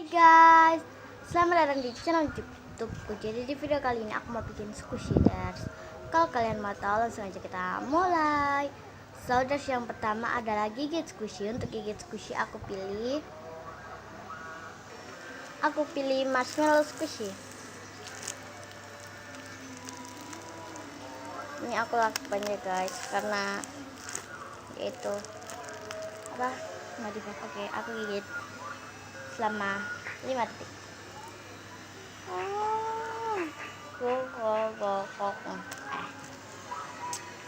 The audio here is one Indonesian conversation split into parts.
Guys, selamat datang di channel YouTubeku. Jadi di video kali ini aku mau bikin squishy dash. Kalau kalian mau tahu, langsung aja kita mulai. So dash yang pertama adalah gigit squishy. Untuk gigit squishy aku pilih marshmallow squishy. Ini aku lakukan ya guys, karena itu apa? Oke, aku gigit selama 5 detik.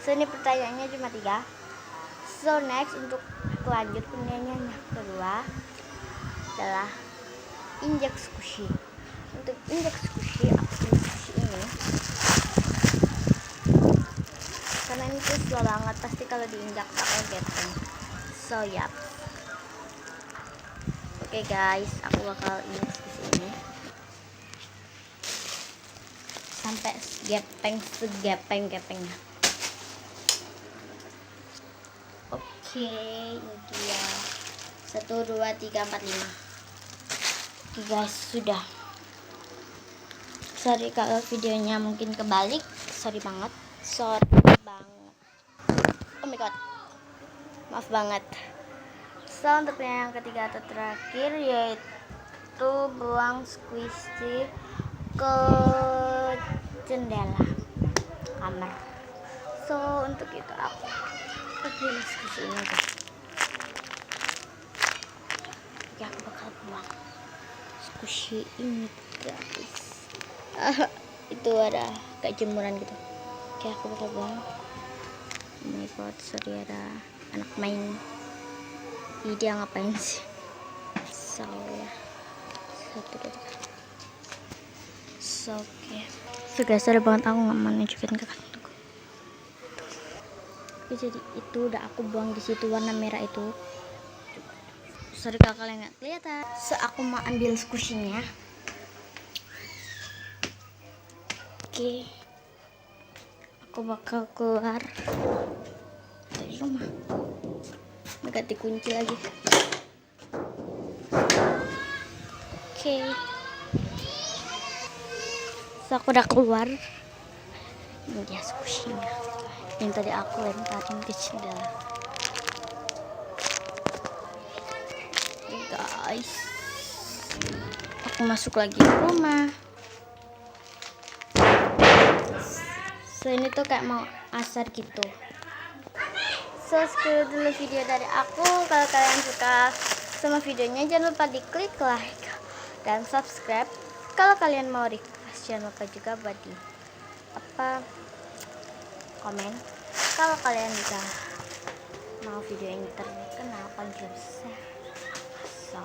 So ini pertanyaannya cuma 3. So next, untuk lanjut pertanyaan yang kedua adalah injek squishy. Untuk injek squishy aku pilih squishy ini karena ini tuh slow banget, pasti kalau diinjak bakal gepeng. So yap. Oke guys, aku bakal injek squishy ini sampai segepeng-gepengnya. Oke, ini dia 1, 2, 3, 4, 5. Oke guys, sudah. Sorry kalau videonya mungkin kebalik, sorry banget. Oh my god, maaf banget. So untuk yang ketiga atau terakhir yaitu buang squishy ke jendela kamar. So untuk itu aku pilih squishy ini guys. Ya, aku bakal buang squishy ini guys. Itu ada kayak jemuran gitu. Oke, aku bakal buang. Oh my god, sorry ada anak main. Ini dia ngapain sih? So ya, 1, 2, 3. So oke. So guys, sorry banget aku nggak mau nunjukin ke kalian. Oke, jadi itu udah aku buang di situ warna merah itu. Sorry kalau kalian nggak kelihatan. So aku mau ambil squishy-nya. Oke, aku bakal keluar dari rumah. Ganti kunci lagi. Oke. So aku udah keluar. Ini dia squishy-nya yang tadi aku lemparin ke jendela. Oke guys, aku masuk lagi ke rumah. So ini tuh kayak mau asar gitu. So sekian dulu video dari aku. Kalau kalian suka sama videonya, jangan lupa diklik like dan subscribe. Kalau kalian mau request, jangan lupa juga buat di komen. Kalau kalian juga mau video ini terkenal, kalian juga bisa. So